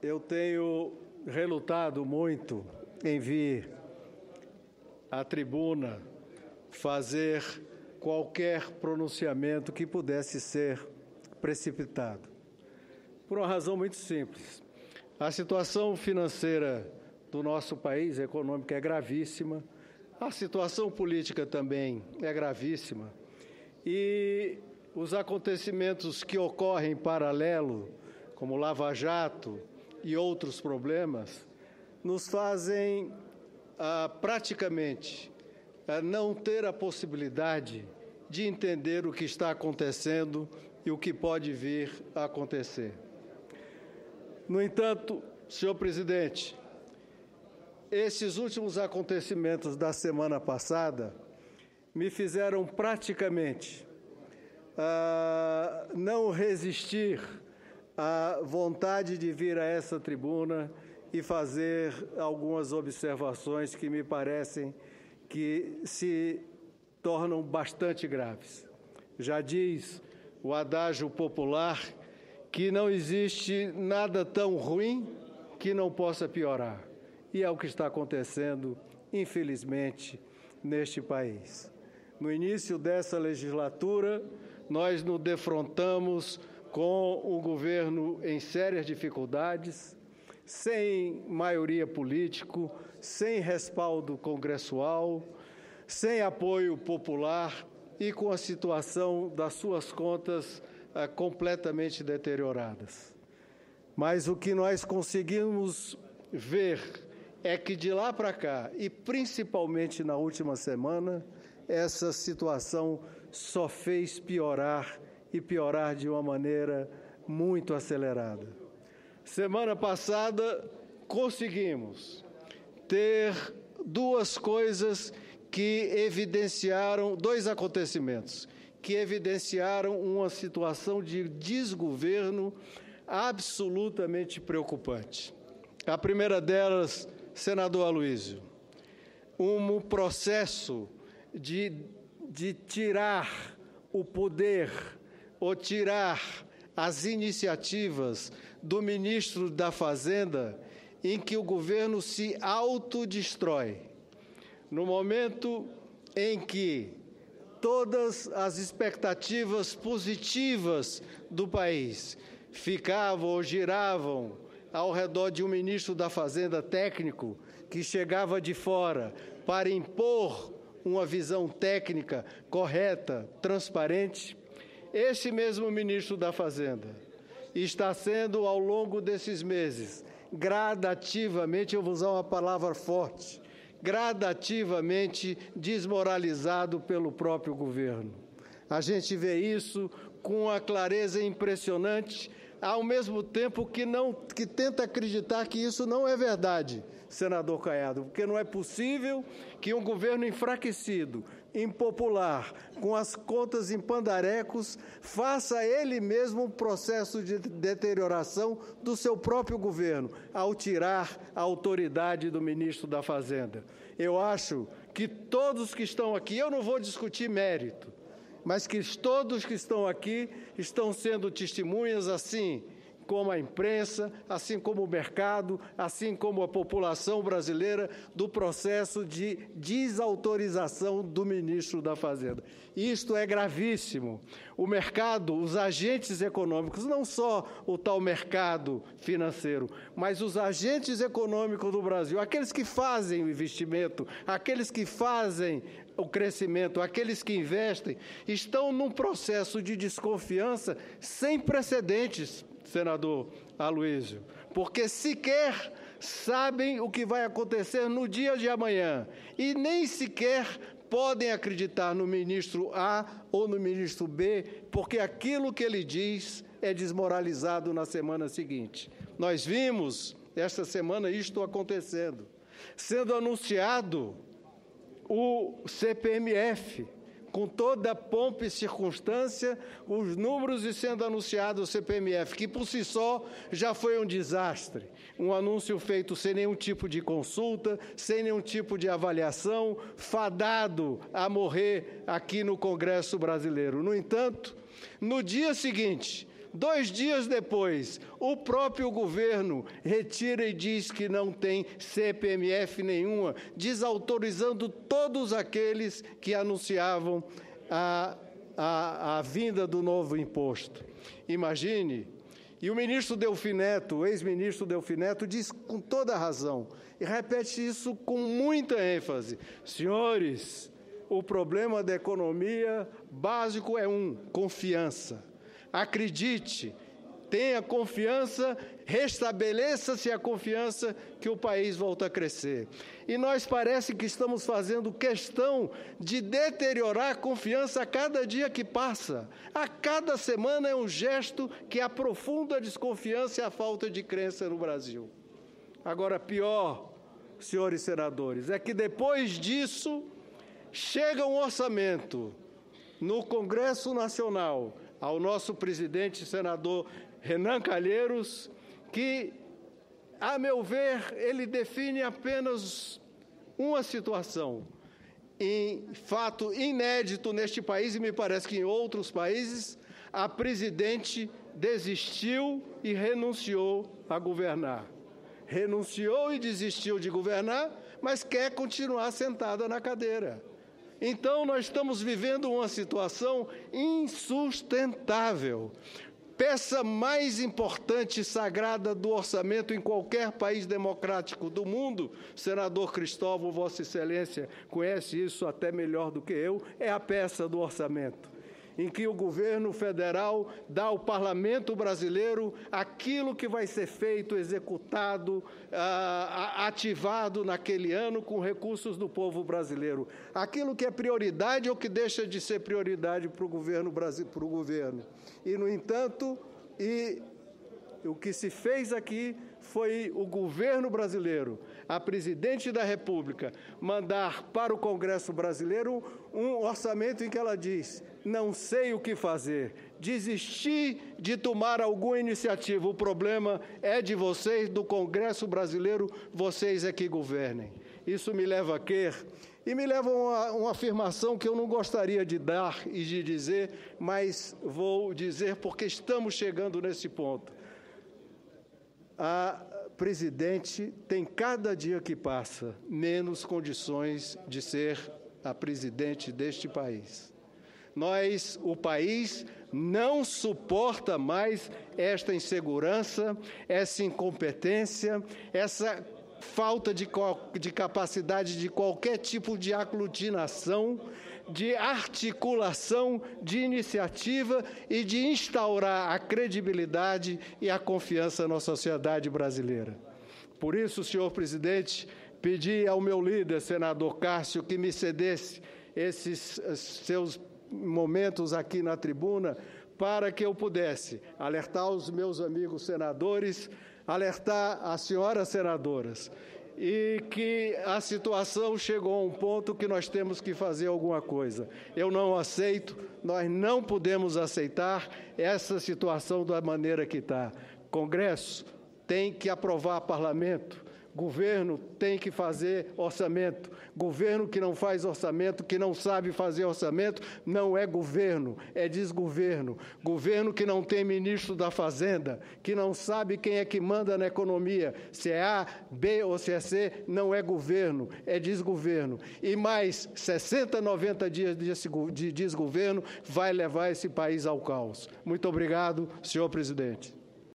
Eu tenho relutado muito em vir à tribuna fazer qualquer pronunciamento que pudesse ser precipitado. Por uma razão muito simples. A situação financeira do nosso país, econômica, é gravíssima. A situação política também é gravíssima. E os acontecimentos que ocorrem em paralelo, como Lava Jato e outros problemas, nos fazem praticamente não ter a possibilidade de entender o que está acontecendo e o que pode vir a acontecer. No entanto, senhor presidente, esses últimos acontecimentos da semana passada me fizeram praticamente não resistir à vontade de vir a essa tribuna e fazer algumas observações que me parecem que se tornam bastante graves. Já diz o adágio popular que não existe nada tão ruim que não possa piorar. E é o que está acontecendo, infelizmente, neste país. No início dessa legislatura, nós nos defrontamos com o governo em sérias dificuldades, sem maioria política, sem respaldo congressual, sem apoio popular e com a situação das suas contas completamente deterioradas. Mas o que nós conseguimos ver é que de lá para cá, e principalmente na última semana, essa situação só fez piorar e piorar de uma maneira muito acelerada. Semana passada, conseguimos ter duas coisas que evidenciaram, dois acontecimentos, que evidenciaram uma situação de desgoverno absolutamente preocupante. A primeira delas, senador Aloysio, um processo de tirar o poder ou tirar as iniciativas do ministro da Fazenda, em que o governo se autodestrói. No momento em que todas as expectativas positivas do país ficavam ou giravam ao redor de um ministro da Fazenda técnico que chegava de fora para impor uma visão técnica correta, transparente, esse mesmo ministro da Fazenda está sendo, ao longo desses meses, gradativamente, eu vou usar uma palavra forte, gradativamente desmoralizado pelo próprio governo. A gente vê isso com uma clareza impressionante, ao mesmo tempo que tenta acreditar que isso não é verdade, senador Caiado, porque não é possível que um governo enfraquecido, impopular, com as contas em pandarecos, faça ele mesmo um processo de deterioração do seu próprio governo, ao tirar a autoridade do ministro da Fazenda. Eu acho que todos que estão aqui, eu não vou discutir mérito, mas que todos que estão aqui estão sendo testemunhas, assim como a imprensa, assim como o mercado, assim como a população brasileira, do processo de desautorização do ministro da Fazenda. Isto é gravíssimo. O mercado, os agentes econômicos, não só o tal mercado financeiro, mas os agentes econômicos do Brasil, aqueles que fazem o investimento, aqueles que fazem o crescimento, aqueles que investem, estão num processo de desconfiança sem precedentes, senador Aloysio, porque sequer sabem o que vai acontecer no dia de amanhã e nem sequer podem acreditar no ministro A ou no ministro B, porque aquilo que ele diz é desmoralizado na semana seguinte. Nós vimos esta semana isto acontecendo, sendo anunciado o CPMF, com toda a pompa e circunstância, os números e sendo anunciado o CPMF, que por si só já foi um desastre. Um anúncio feito sem nenhum tipo de consulta, sem nenhum tipo de avaliação, fadado a morrer aqui no Congresso brasileiro. No entanto, no dia seguinte, 2 dias depois, o próprio governo retira e diz que não tem CPMF nenhuma, desautorizando todos aqueles que anunciavam a vinda do novo imposto. Imagine, e o ministro Delfim Neto, o ex-ministro Delfim Neto, diz com toda a razão, e repete isso com muita ênfase: senhores, o problema da economia básico é confiança. Acredite, tenha confiança, restabeleça-se a confiança que o país volta a crescer. E nós parece que estamos fazendo questão de deteriorar a confiança a cada dia que passa. A cada semana é um gesto que aprofunda a desconfiança e a falta de crença no Brasil. Agora, pior, senhores senadores, é que depois disso chega um orçamento no Congresso Nacional ao nosso presidente, senador Renan Calheiros, que, a meu ver, ele define apenas uma situação, em fato inédito neste país e me parece que em outros países, a presidente desistiu e renunciou a governar. Renunciou e desistiu de governar, mas quer continuar sentada na cadeira. Então, nós estamos vivendo uma situação insustentável. Peça mais importante e sagrada do orçamento em qualquer país democrático do mundo, senador Cristóvão, Vossa Excelência conhece isso até melhor do que eu, é a peça do orçamento, em que o governo federal dá ao parlamento brasileiro aquilo que vai ser feito, executado, ativado naquele ano com recursos do povo brasileiro. Aquilo que é prioridade ou que deixa de ser prioridade para o governo. E, no entanto, o que se fez aqui foi o governo brasileiro, a presidente da República, mandar para o Congresso brasileiro um orçamento em que ela diz: não sei o que fazer, desisti de tomar alguma iniciativa, o problema é de vocês, do Congresso brasileiro, vocês é que governem. Isso me leva a quê? E me leva a uma afirmação que eu não gostaria de dar e de dizer, mas vou dizer porque estamos chegando nesse ponto. A presidente tem, cada dia que passa, menos condições de ser a presidente deste país. O país não suporta mais esta insegurança, essa incompetência, essa falta de capacidade de qualquer tipo de aglutinação, de articulação, de iniciativa e de instaurar a credibilidade e a confiança na sociedade brasileira. Por isso, senhor presidente, pedi ao meu líder, senador Cássio, que me cedesse esses seus momentos aqui na tribuna para que eu pudesse alertar os meus amigos senadores, alertar as senhoras senadoras, e que a situação chegou a um ponto que nós temos que fazer alguma coisa. Eu não aceito, nós não podemos aceitar essa situação da maneira que está. Congresso tem que aprovar parlamento, governo tem que fazer orçamento. Governo que não faz orçamento, que não sabe fazer orçamento, não é governo, é desgoverno. Governo que não tem ministro da Fazenda, que não sabe quem é que manda na economia, se é A, B ou se é C, não é governo, é desgoverno. E mais 60, 90 dias de desgoverno vai levar esse país ao caos. Muito obrigado, senhor presidente.